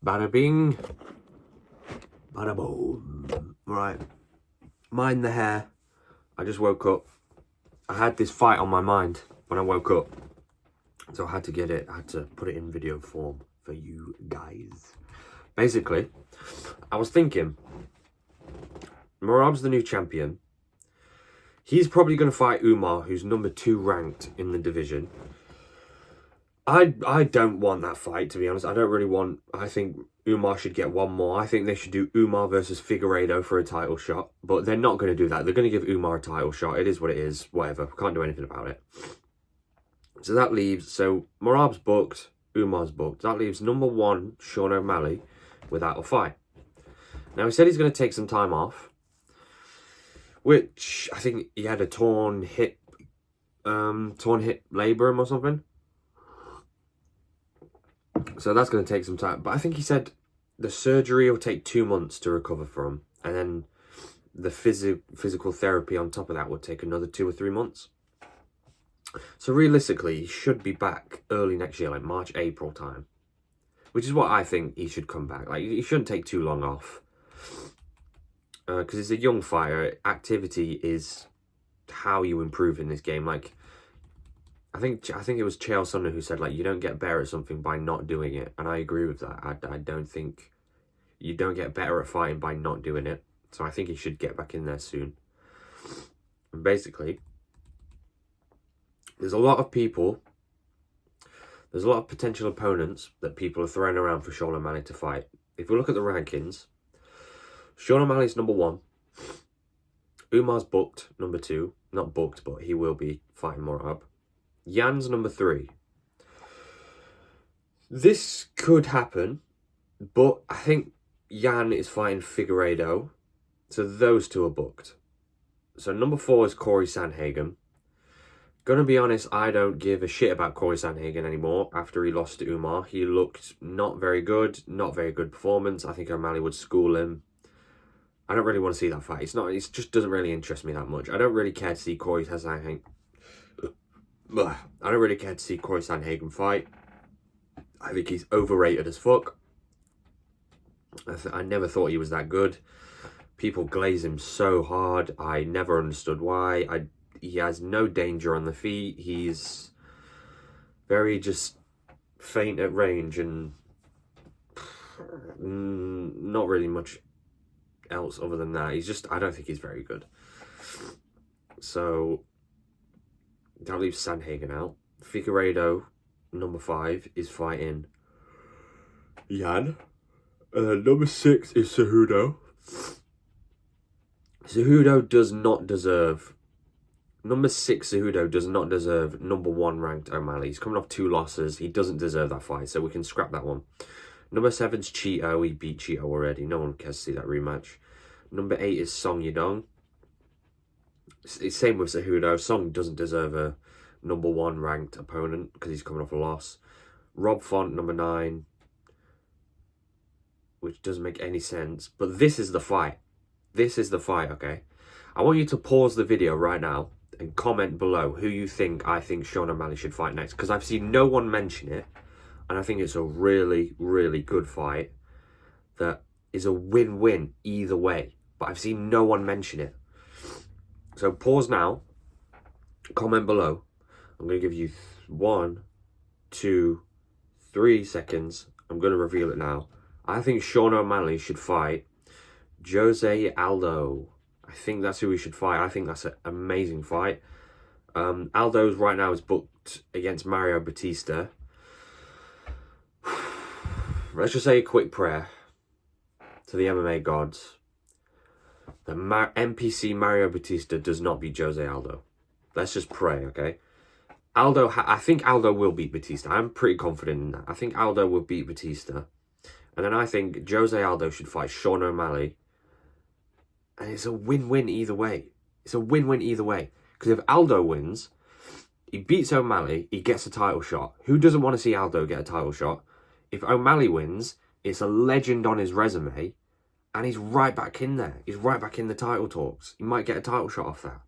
Bada bing, bada boom. Right, mind the hair. I just woke up. I had this fight on my mind when I woke up, so I had to get it. I had to put it in video form for you guys. Basically, I was thinking, Merab's the new champion. He's probably going to fight Umar, who's number 2 ranked in the division. I don't want that fight, to be honest. I don't really want... I think Umar should get one more. I think they should do Umar versus Figueiredo for a title shot. But they're not going to do that. They're going to give Umar a title shot. It is what it is. Whatever. Can't do anything about it. So that leaves... So Merab's booked. Umar's booked. That leaves number 1, Sean O'Malley, without a fight. Now, he said he's going to take some time off, which I think he had a torn hip labrum or something. So that's going to take some time. But I think he said the surgery will take 2 months to recover from. And then the physical therapy on top of that would take another 2 or 3 months. So realistically, he should be back early next year, like March, April time. Which is what I think he should come back. Like, he shouldn't take too long off. Because he's a young fighter. Activity is how you improve in this game. Like, I think it was Chael Sonnen who said, like, you don't get better at something by not doing it. And I agree with that. I don't think you don't get better at fighting by not doing it. So I think he should get back in there soon. And basically, there's a lot of people, there's a lot of potential opponents that people are throwing around for Sean O'Malley to fight. If we look at the rankings, Sean O'Malley's number 1. Umar's booked, number 2. Not booked, but he will be fighting Merab. Jan's number 3. This could happen, but I think Jan is fighting Figueiredo, so those two are booked. So number 4 is Corey Sandhagen. Gonna be honest, I don't give a shit about Corey Sandhagen anymore after he lost to Umar. He looked not very good performance. I think O'Malley would school him. I don't really want to see that fight. It just doesn't really interest me that much. I don't really care to see Corey Sandhagen. I don't really care to see Corey Sandhagen fight. I think he's overrated as fuck. I never thought he was that good. People glaze him so hard. I never understood why. He has no danger on the feet. He's very just faint at range and not really much else other than that. I don't think he's very good. So that leaves Sandhagen out. Figueiredo, number 5, is fighting Jan. Number 6 is Cejudo. Cejudo does not deserve... Number 6 Cejudo does not deserve number 1 ranked O'Malley. He's coming off 2 losses. He doesn't deserve that fight, so we can scrap that one. Number 7's Cheeto. He beat Cheeto already. No one cares to see that rematch. Number 8 is Song Yadong. Same with Cejudo. Song doesn't deserve a number 1 ranked opponent because he's coming off a loss. Rob Font, number 9. Which doesn't make any sense. But this is the fight. This is the fight, okay? I want you to pause the video right now and comment below who you think I think Sean O'Malley should fight next. Because I've seen no one mention it. And I think it's a really, really good fight that is a win-win either way. But I've seen no one mention it. So pause now. Comment below. I'm going to give you 1, 2, 3 seconds. I'm going to reveal it now. I think Sean O'Malley should fight Jose Aldo. I think that's who he should fight. I think that's an amazing fight. Aldo's right now is booked against Mario Batista. Let's just say a quick prayer to the MMA gods. The NPC Mario Batista does not beat Jose Aldo. Let's just pray, okay? I think Aldo will beat Batista. I'm pretty confident in that. I think Aldo will beat Batista. And then I think Jose Aldo should fight Sean O'Malley. And it's a win-win either way. It's a win-win either way. Because if Aldo wins, he beats O'Malley, he gets a title shot. Who doesn't want to see Aldo get a title shot? If O'Malley wins, it's a legend on his resume. And he's right back in there. He's right back in the title talks. He might get a title shot off that.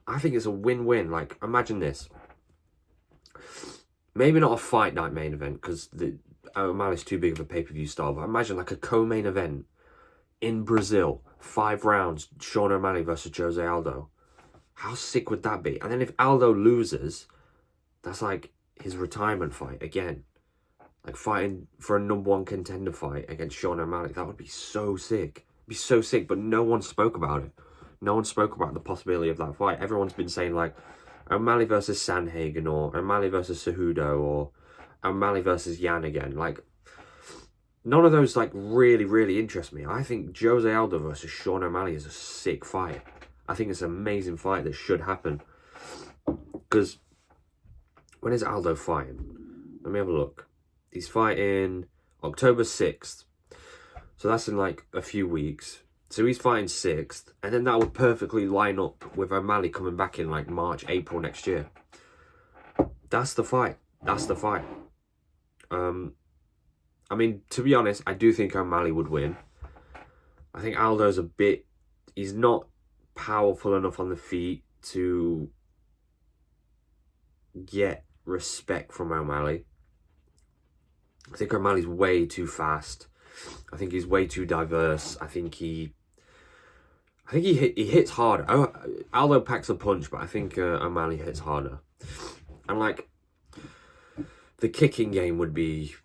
I think it's a win-win. Like, imagine this. Maybe not a fight night main event, because O'Malley's too big of a pay-per-view star, but imagine like a co-main event in Brazil, 5 rounds, Sean O'Malley versus Jose Aldo. How sick would that be? And then if Aldo loses, that's like his retirement fight again. Like fighting for a #1 contender fight against Sean O'Malley. That would be so sick. It'd be so sick, but no one spoke about it. No one spoke about the possibility of that fight. Everyone's been saying like O'Malley versus Sanhagen, or O'Malley versus Cejudo, or O'Malley versus Yan again. Like, none of those like really interest me. I think Jose Aldo versus Sean O'Malley is a sick fight. I think it's an amazing fight that should happen. Because when is Aldo fighting? Let me have a look. He's fighting October 6th. So that's in like a few weeks. So he's fighting 6th. And then that would perfectly line up with O'Malley coming back in like March, April next year. That's the fight. That's the fight. I mean, to be honest, I do think O'Malley would win. I think Aldo's a bit... He's not powerful enough on the feet to get respect from O'Malley. I think O'Malley's way too fast. I think he's way too diverse. I think he hits harder. Aldo packs a punch, but I think O'Malley hits harder. And like, the kicking game would be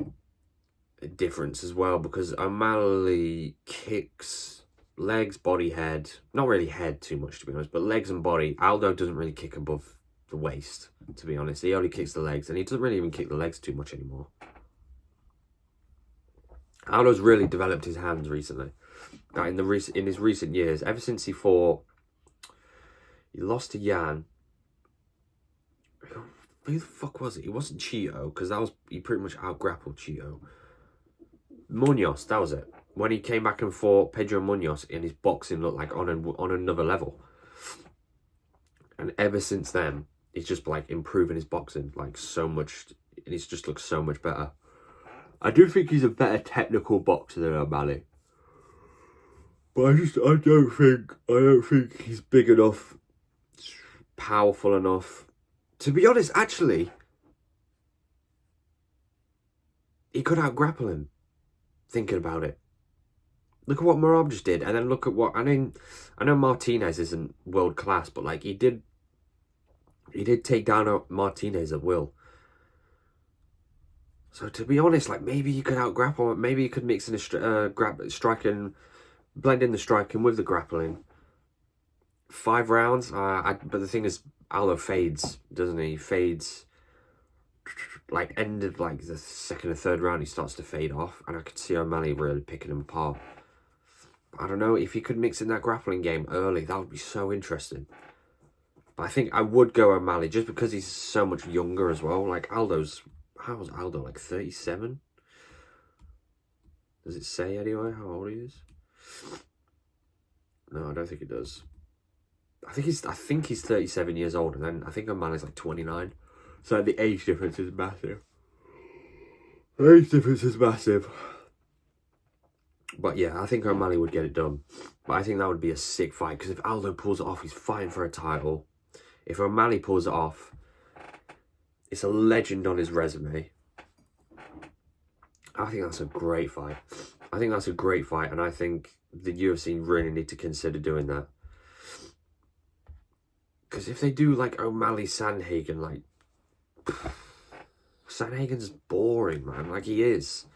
a difference as well, because O'Malley kicks legs, body, head. Not really head too much, to be honest, but legs and body. Aldo doesn't really kick above the waist, to be honest. He only kicks the legs, and he doesn't really even kick the legs too much anymore. Aldo's really developed his hands recently. In his recent years, ever since he lost to Yan. Who the fuck was it? It wasn't Cheeto, because he pretty much out-grappled Cheeto. Munoz, that was it. When he came back and fought Pedro Munoz, and his boxing looked like on another level. And ever since then, he's just like improving his boxing like so much, and he's just looks so much better. I do think he's a better technical boxer than O'Malley, but I don't think he's big enough, powerful enough. To be honest, actually, he could out-grapple him. Thinking about it, look at what Merab just did, and then look at what I know Martinez isn't world class, but like he did take down Martinez at will. So to be honest, like maybe you could out-grapple him. Maybe you could mix in a striking, blend in the striking with the grappling. 5 rounds, but the thing is, Aldo fades, doesn't he? He fades, like end of like the 2nd or 3rd round, he starts to fade off, and I could see O'Malley really picking him apart. I don't know, if he could mix in that grappling game early, that would be so interesting. But I think I would go O'Malley, just because he's so much younger as well. Like Aldo's... How was Aldo? Like 37? Does it say anyway how old he is? No, I don't think it does. I think he's 37 years old, and then I think O'Malley's like 29. So the age difference is massive. The age difference is massive. But yeah, I think O'Malley would get it done. But I think that would be a sick fight, because if Aldo pulls it off, he's fighting for a title. If O'Malley pulls it off, it's a legend on his resume. I think that's a great fight. I think that's a great fight, and I think the UFC really need to consider doing that. Because if they do like O'Malley Sanhagen, like Sanhagen's boring, man. Like he is.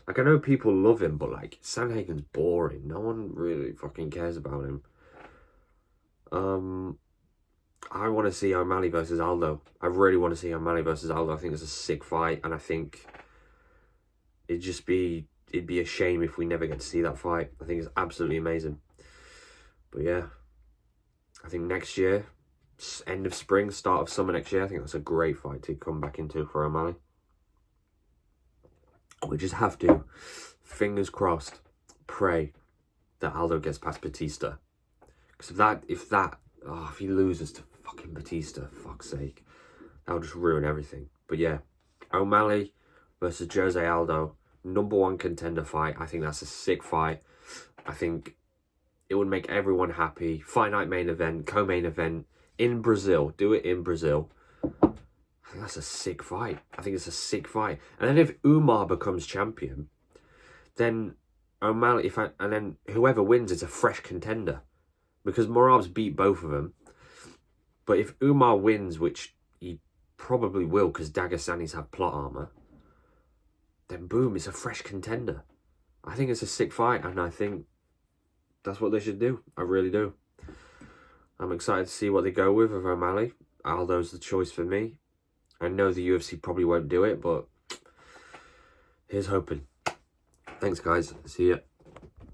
Like I know people love him, but like Sanhagen's boring. No one really fucking cares about him. I want to see O'Malley versus Aldo. I really want to see O'Malley versus Aldo. I think it's a sick fight, and I think it'd be a shame if we never get to see that fight. I think it's absolutely amazing. But yeah, I think next year, end of spring, start of summer next year, I think that's a great fight to come back into for O'Malley. We just have to, fingers crossed, pray that Aldo gets past Batista. Because if he loses to fucking Batista, fuck's sake, that'll just ruin everything. But yeah, O'Malley versus Jose Aldo, #1 contender fight. I think that's a sick fight. I think it would make everyone happy. Fight night main event, co-main event in Brazil. Do it in Brazil. I think that's a sick fight. I think it's a sick fight. And then if Umar becomes champion, then O'Malley, and then whoever wins is a fresh contender, because Merab's beat both of them. But if Umar wins, which he probably will, because Dagestanis have plot armor, then boom, it's a fresh contender. I think it's a sick fight, and I think that's what they should do. I really do. I'm excited to see what they go with O'Malley. Aldo's the choice for me. I know the UFC probably won't do it, but here's hoping. Thanks, guys. See ya.